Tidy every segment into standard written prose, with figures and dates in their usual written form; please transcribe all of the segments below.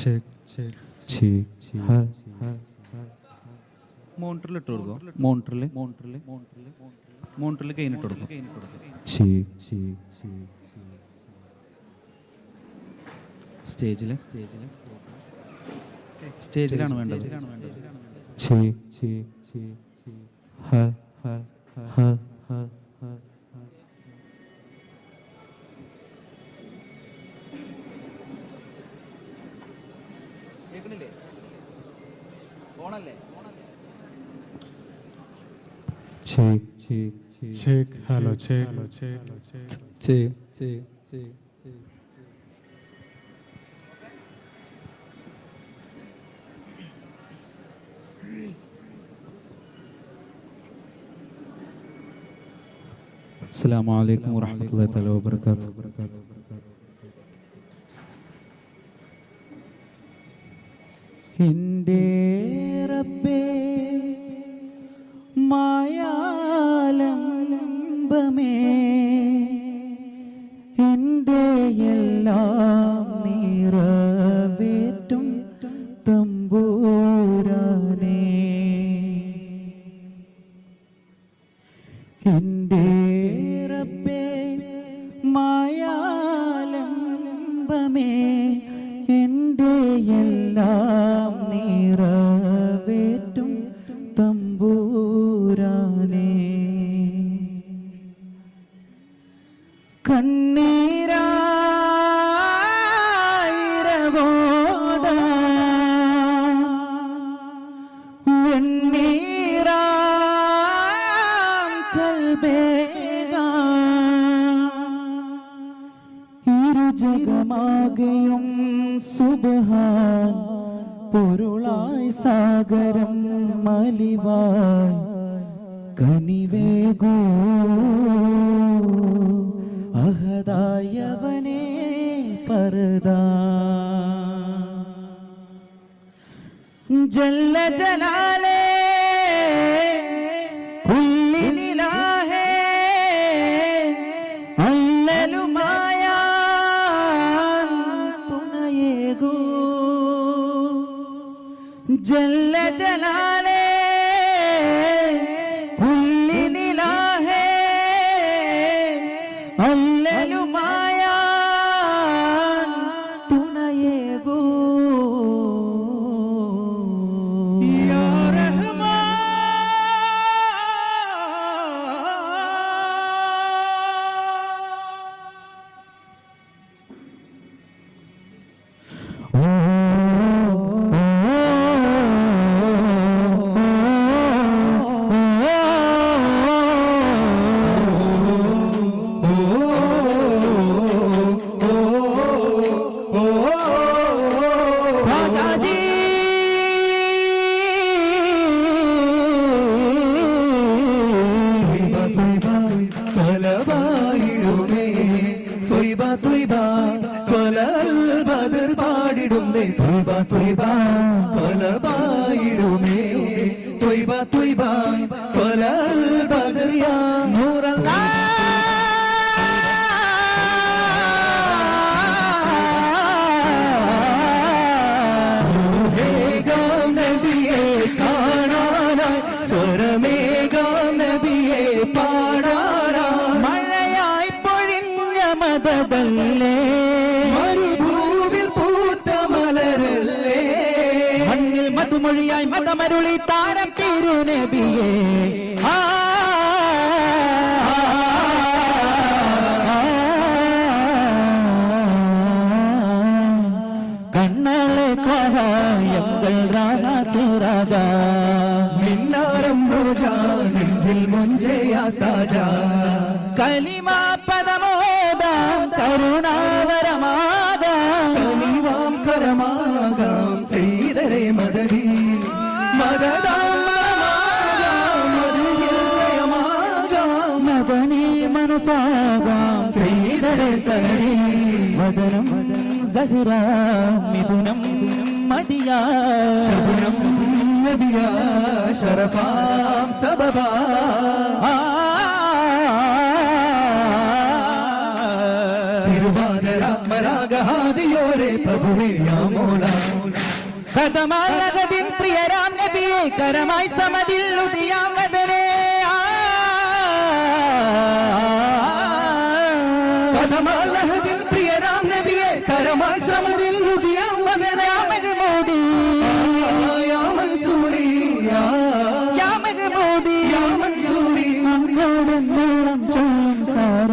Check check ഹ മോണിറ്ററിൽ ഇട്ട് കൊടുക്കും. മോണിറ്ററിൽ കഴിഞ്ഞിട്ട് കൊടുക്കും. സ്റ്റേജിലാണ് വേണ്ടത്. ചെക്ക് ഹലോ അസ്സലാമു അലൈക്കും വറഹ്മത്തുള്ളാഹി തആല വബറകാതുഹു. എൻ്റെ റബ്ബേ മായാലംബമേ എൻ്റെ എല്ലാം നിറവേറ്റും തമ്പുരാനേ, എൻ്റെ റബ്ബേ മായാലംബമേ എൻ്റെ എല്ലാം നിറവേറ്റും തമ്പുരാനേ, കണ്ണീരായിരവോദ വെണ്ണീരാം കൽബേഗ ഇരു ജഗമാകെയും സുബ്ഹാൻ പൊരുളായി സാഗരം മലിവായി കനിവേഗോ അഹദായവനേ ഫർദാ ജല്ല ജലാലേ കുല്ലിനിലാഹേ അല്ലലുമായ തുണയേകോ ജല്ല ജലാലേ കുല്ലിനിലാഹേ അല്ലലുമായ തുണയേകോ യാ റഹ്മാൻ മഴയായി പൊഴിഞ്ഞ മദദല്ലേ മരുഭൂവിൽ പൂത്ത മലരല്ലേ മണ്ണിൽ മധുമൊഴിയായി മതമരുളി താരം തിരുനബിയേ കണ്ണലെ കഹായങ്ങൾ രാജാ മിന്നാരം റോജാ നെഞ്ചിൽ മുഞ്ചയാ താജാ കലിമാ പദമോദാം കരുണാവരമാകാം കനിവാം കരമാകാം ചെയ്തരേ മദദി മദദാം മദദാം മദനി മനസാകാം ചെയ്തരേ സഹരി വദനം സഹ്റ മിഥുനം മദിയാ ശബനം നബിയാ ശറഫാം സബബാ തിരുവാതിര മരാഗഹാദിയോരെ പ്രഭുവേ യാ മോലാ കഥമാലകതിൻ പ്രിയരാം നബിയെ കരമായി സമതിൽ ഉദിയാം വദനേ കഥമാലകതിൻ പ്രിയരാം നബിയെ കരമായി സമതിൽ ഉദിയാം വദനേ മഹ്മൂദി യാ മൻസൂരി യാ മഹ്മൂദി യാ മൻസൂരി അങ്ങോടെന്നോളം ചൊല്ലും സാര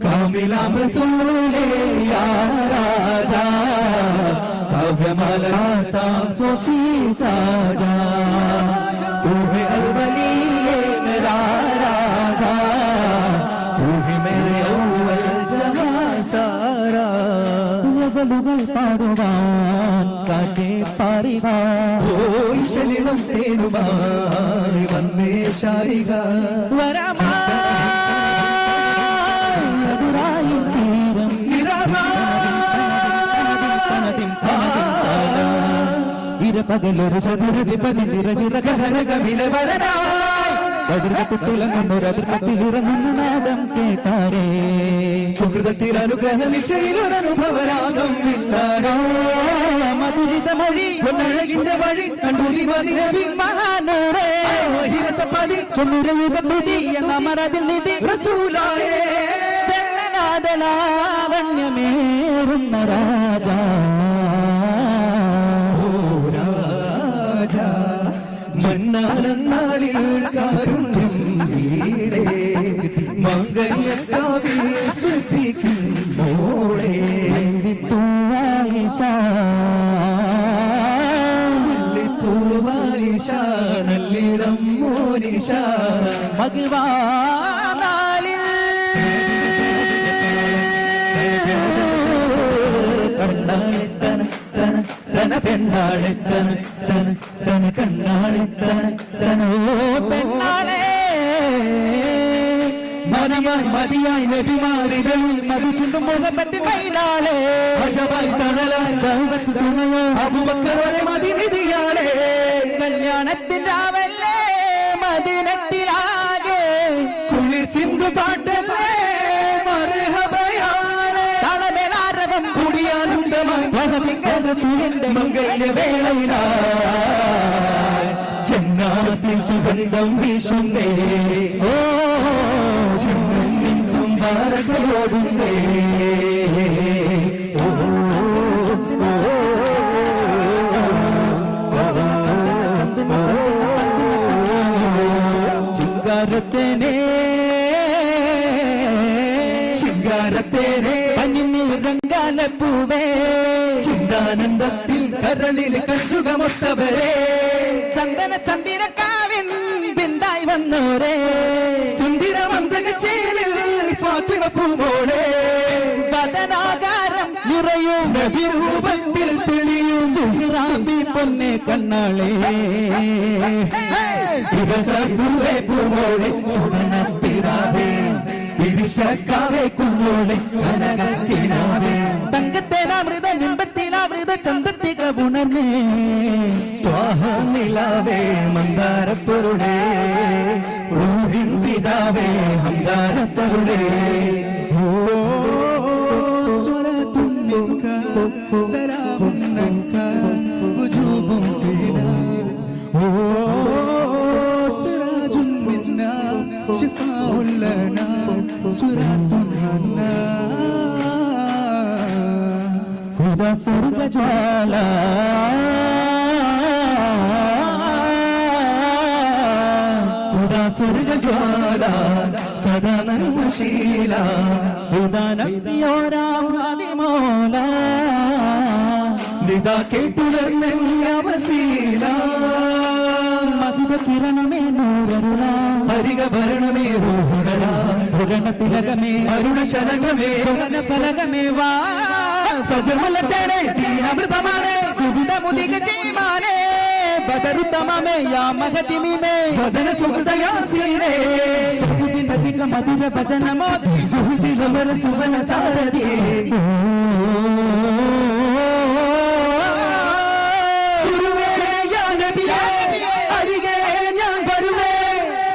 കാമിലാം റസൂലേ യാ രാജാ काव्यमालातां सोफी ताजा तू है अलवली मेरा राजा तू है मेरे अव्वल जहां सारा ഗസലുകൾ പാടുവാൻ കാറ്റേ പാറിവാൻ ഈശലിളം തേനുമായി വന്നേ ശാരിക വരമായി തീരം പകലൊരു ചതുരതിപതിരകിറകമിലവരനാതിർത്തിലിറങ്ങുന്ന നാദം കേട്ടാരേ സുഹൃതത്തിൽ അനുഗ്രഹ നിശയിലൊരനുഭവരാഗം വിട്ടാരോ മധുരിത മൊഴി പൊന്നഴകിന്റെ വഴി കണ്ടൂരി മഹാനൂറേ ഹിരസപ്പതി ചൊന്നുരയുഗപതി എന്ന മറതിൽ നിധി റസൂലായേ ചെന്നനാദലാവണ്യമേറുന്ന രാജാ മന്നാളിൽ കാരുണ്യം വീടേ മംഗല്യക്കാവിൽ ശ്രദ്ധിക്കും മോളെ പൂവായിഷ നല്ലിടം മോനിഷ മകിഴ്വാനാളിൽ കണ്ണാളിത്തന തന പെണ്ണാളിത്തന തന തന കണ്ണാളിത്തന തന ഓ പെണ്ണാളെ മനമായി മതിയായി നബിമാരികളിൽ മധുചുണ്ടും മുഖപ്പറ്റി മൈനാളെ അജബായി തണലായി തുണയോ അബൂബക്കറെ മദിനിയാളെ കല്യാണത്തിൻ്റെ ആവല്ലേ മദീനത്തിലാകെ കുളിർ ചിന്തു പാട്ടല്ലേ ചെന്നാത്തിൽ സുഗന്ധം വീശുന്നേ ഓ ചെന്നിൻ സുന്ദരകളോടുന്നേ ഓ ചിങ്കാരത്തേനേ ചിങ്കാരത്തേനേ പൂവേ ചിന്താനന്ദത്തിൽ കരളിൽ കഞ്ചുകമൊത്തവരെ ചന്ദന ചന്ദിരക്കാവിൻ ബിന്ദായി വന്നോരേ സുന്ദരമന്തകച്ചേലിൽ ഫാത്തിമ പൂമോളെ വദനാകാരം നിറയും നബിരൂപത്തിൽ തെളിയും സുഹ്റാബി പൊന്നെ കണ്ണാളെ ദിവസപ്പൂവേ പൂമോളെ സുവനപ്പിറാവേ വിരിശക്കാവേ കുഞ്ഞോളെ കനകക്കിനാവേ തങ്കത്തേനാമൃത ബിംബത്തിനാമൃത ചന്തത്തിക ഉണർന്നേ ത്വാഹനിലാവേ മന്ദാരപ്പൊരുളേ റൂഹിൻ പിതാവേ ഹംദാരത്തരുളേ ഓ സ്വരത്തും മിൻക സലാമുൻ ലക വുജൂബുൻ ഫീനാ ഓ സിറാജുൻ മിന്നാ ശിഫാഉൻ ലനാ സുരാത്തുൻ ഹന്നാ खुदा स्वर्ग ज्वाला खुदा स्वर्ग ज्वाला सदा नन्मशीला खुदा नफ्सी और आवादी मौला निदा के पुलर्नन्या वसीला मधुर किरण में नूररुला हरिग भरण में रूहरुला सुगन तिलक में अरुण शलग में सुगन फलक में वा സജമലത്തേനെ അമൃതമാണ് സുവിധ മുദിക ചെയ്യുമാനേ ബദരുത്തമേ യാ മഹതിമേ വദന സുഹൃദയാസീനേ സുഹൃതി നദിക മധുര ഭജനമോ സുഹൃതി ഗമര സുവന സാരതി ഗുരുവേ യാ നബിയേ അരികെ ഞാൻ വരുവേ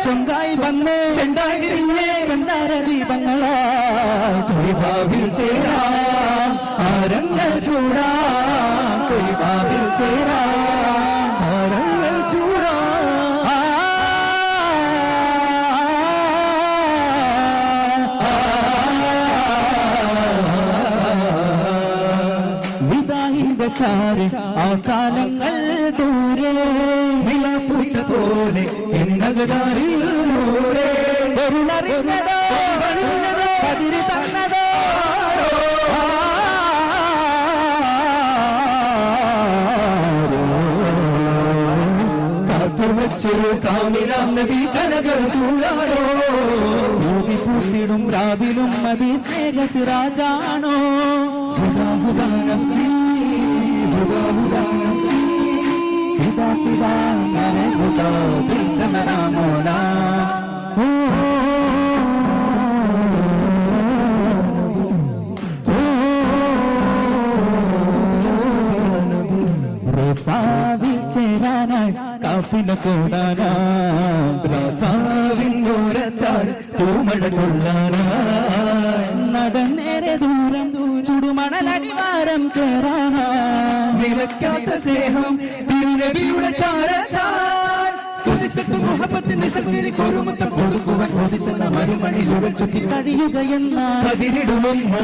ചൊങ്കായി വന്നേ ചെണ്ടായി വിരിഞ്ഞേ ചന്ദാര ദീപങ്ങളായി ഭാവിൽ ചേരാ ആരങ്ങൾ ചൂടാ ഭാവിൽ ചേരാ ചാരി ആ കാലങ്ങൾ ദൂരെ നിലപൂത്ത പോലെ എന്നകതാരിൽ നൂരെ പൊരുളറിഞ്ഞതോ കതിരി തന്നതോ കാത്തുവച്ചൊരു കാമിലാം നബി കനക റസൂലാണോ പൂത്തിടും രാവിലും മതി സ്നേഹ സിറാജാണോ ഹുദാ ഹുദാ നഫ്സി ഹുദാ ഹുദാ നഫ്സി ഫിദാ ഫിദാ മേരെ ഹുദാ ദിൽ സെ മേരാ മൗലാ റസാവിൽ ചേരാനായി കാഫില കൂടാനായി റസാവിനോരത്താൽ തൂമഴ കൊള്ളാനായി നടന്നേറെ ദൂരം ചുടുമണലടിവാരം കേറാനായി നിലയ്ക്കാത്ത സ്നേഹം തിരുനബിയുടെ ചാരത്താൽ കൊതിച്ചെത്തു മുഹബത്തിന്റെ ശക്തി കൊരുമുത്തം കൊടുക്കുവാൻ കൊതിച്ചെന്ന മരുമണിലൂടെ ചുറ്റി കഴിയുകയെന്ന കതിരിടുമെന്ന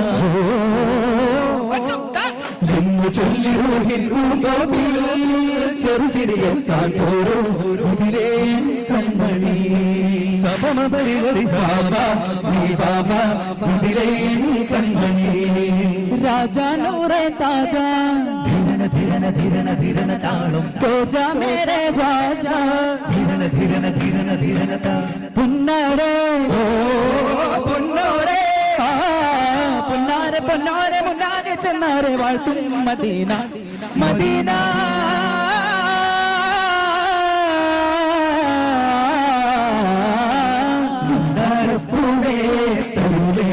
എന്ന് ചൊല്ലി റൂഹിൽ പൂങ്കോപ്പിൽ ചെറുചിരിയെത്താൻ പോരോ ഇതിലേ കൺമണി സപമ പരിവരി സാബ നീ ബാബ ഇതിലേ കൺമണി രാജാ നൂറെ താജാ ധീരന ധീരന ധീരന ധീരന താളം തോജാ മേരെ രാജാ ധീരന ധീരന ധീരന ധീരന താ പുന്നാരേ ഓ പുന്നോരേ പൊന്നാരെ പൊന്നാരെ മുന്നാകെ ചെന്നാരെ വാഴ്ത്തും മദീന മദീന മന്ദാരപ്പൂവേ തരുളേ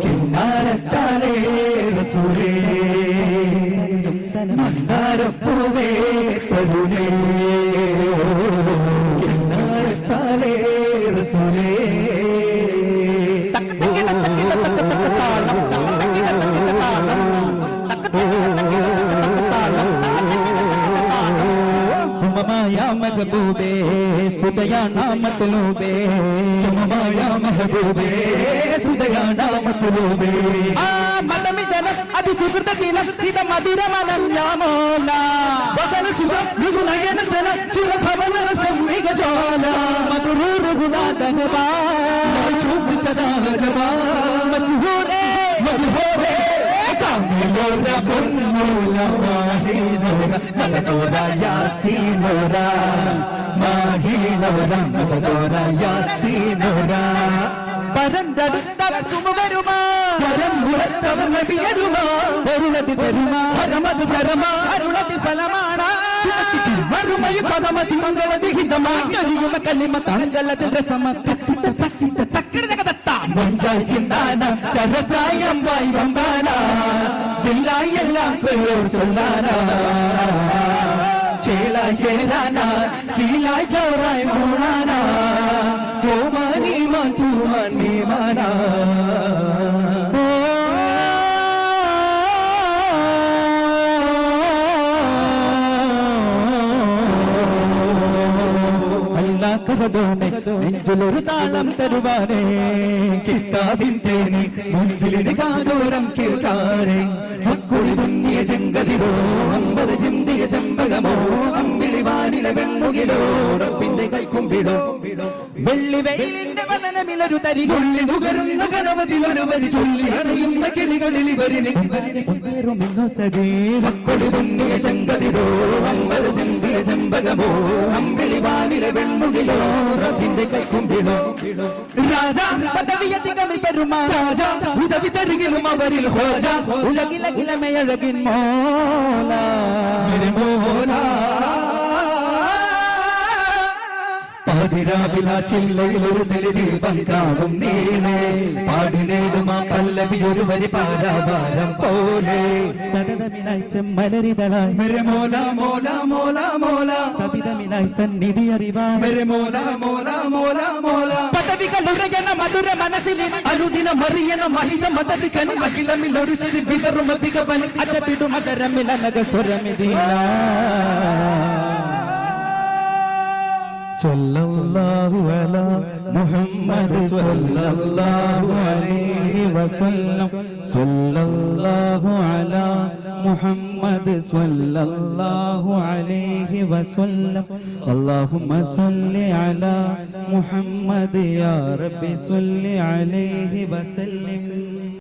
കിന്നാരത്താലേ റസൂലേ മന്ദാരപ്പൂവേ തരുളേ കിന്നാരത്താലേ റസൂലേ സുമമായാ മഹബൂബേ സുദയാനാ മത്ലൂബേ സുമമായാ മഹബൂബേ സുദയാനാ മത്ലൂബേ ആ മതമി ജനം അതിസുഹൃത ദിനം ഇത മധുരമനം യാമോല വദന സുഖം ഋഗുനയന ജന സുരഭവന സംവിക ജ്വാല മധുരു രഘുനാഥഗവാ ശുഭ സദാ ജവാ മശഹൂരേ മധുരേ കാമിലോര പുന്നൂല മാഹിനോര മലനോര യാസീനോര മാഹിനോര മലനോര യാസീനോര പരന്തടുത്തവർ സുമുഖരുമാ പരം ഉറത്തവർ നബിയരുമാ ഒരുളതി പെരുമാ പരമത് പരമാ അരുളതി ഫലമാണാ മറുമയ പദമതി മംഗളതി ഹിതമാ ചൊരിയുമ കലിമ തങ്ങളതി രസമ തക്കിട്ട തക്കിട്ട തക്കിടതകതത്ത മഞ്ചായി ചിന്താന ചരസായം വായി വമ്പാന ദില്ലായി എല്ലാം കൊള്ളോർ ചൊല്ലാനാ ചേലായി ചേരാന ശീലായി ചോറായി മൂളാന തോമാനി മാൻ തൂമാൻ നീമാനാ നെഞ്ചിലൊരു താളം തരുവാനേ കിതാബിൻ തേനി മുഞ്ചിലിന് കാതോരം കേൾക്കാനേ മക്കുളി തുന്നിയ ചെങ്കതിരോ അമ്പത് ചിന്തിയ ചെമ്പകമോ അമ്പിളിവാനിലെ വെണ്ണുകിലോ റബ്ബിന്റെ കൈക്കുമ്പിടോ വെള്ളി വെയിലിന്റെ വദനമിലൊരു തരി കൊള്ളി നുകരുന്ന കനവതിലൊരു വരി ചൊല്ലി അറിയുന്ന കിളികളിൽ ഇവരിനെ മക്കുളി തുന്നിയ ചെങ്കതിരോ അമ്പത് ചിന്തിയ ചെമ്പകമോ അമ്പിളിവാനിലെ വെണ്ണുകിലോ റബ്ബിന്റെ കൈക്കുമ്പിടോ രാജാ പദവിയധികമിൽ പെരുമാ രാജാ ഉദവി തരികിലും അവരിൽ ഹോജ ഉലകിലകിലമയഴകിൻ മോല മോല പാതിരാവിലാ ചില്ലയിലൊരു തെളിദീപം കാണും നീളേ പാടിനേടുമാ പല്ലവി ഒരു വരി പാരാവാരം പോലെ സതതമിനായി ചെമ്മലരിതളായി മെരെ മോല മോല മോല മോല സവിതമിനായി സന്നിധി അറിവായി മെരെ മോല മോല മോല മോല പദവികൾ ഉറയണ മധുര മനസ്സിലിന് അനുദിന മറിയണ മഹിത മതടിക്കണി അഖിലമിൽ ഒരു ചെടി വിതറും അധികവൻ അജപിടു മകരമിലനക സ്വരമിതീന സല്ലല്ലാഹു അലാ മുഹമ്മദ് സല്ലല്ലാഹു അലൈഹി വസല്ലം സല്ലല്ലാഹു അലാ മുഹമ്മദ് സ്വല്ലല്ലാഹു അലൈഹി വസല്ലം അല്ലാഹുമ്മ സല്ലി അലാ മുഹമ്മദ് യാ റബ്ബി സല്ലി അലൈഹി വസല്ലം